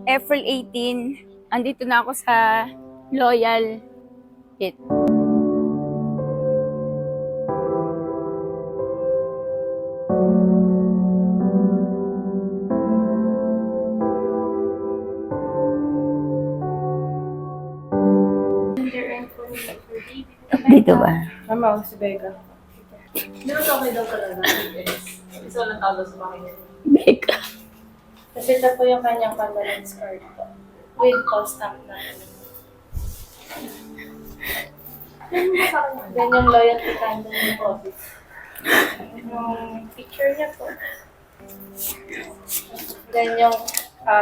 April 18, andito na ako sa Loyal Pit. Dito ba? Mama, si Becca. Hindi mo okay daw talaga. Isa lang talo sa bahay. Becca. Kasi ito po yung kanyang permanent skirt po. With post-stamp na. Then yung loyalty candle ng office. Yung picture niya po. Then yung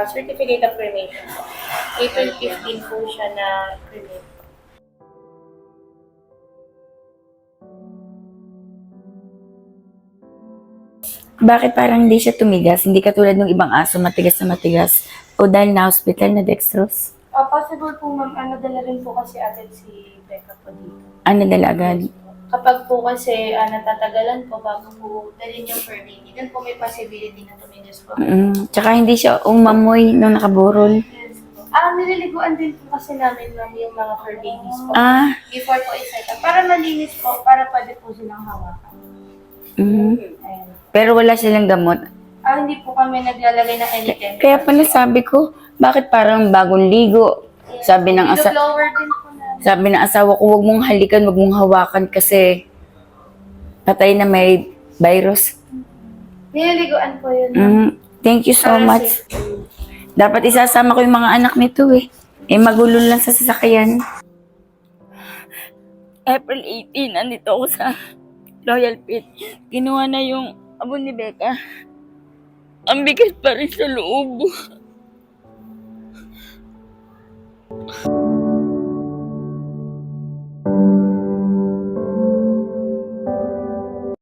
certificate of cremation po. April 15 po siya na cremate. Bakit parang hindi siya tumigas? Hindi katulad ng ibang aso, matigas na matigas. O dahil na hospital na dextrose? Possible po ma'am, dala rin po kasi agad si Becca po dito. Ano dalagan? Kapag po kasi natatagalan po bago po dalhin yung fur baby, then po may possibility na tumigas po. Tsaka hindi siya umamoy nung nakaburol. Yes po. Nililiguan din po kasi namin ma'am yung mga fur babies po. Before po i-set up. Para malinis po, para pwede po silang hawakan. Ayan. Pero wala silang gamot. Hindi po kami naglalagay ng any chemical. Kaya pala sabi ko, bakit parang bagong ligo? Sabi ng Blower din po na. Sabi ng asawa ko, huwag mong halikan, huwag mong hawakan kasi patay na may virus. Nililiguan po yun. Thank you so Para much. safe. Dapat isasama ko yung mga anak nito eh. Magulo lang sa sasakyan. April 18, andito ako sa Loyal Pit. Kinuha na yung abo ni Becca. Ang bigat pa rin sa loob.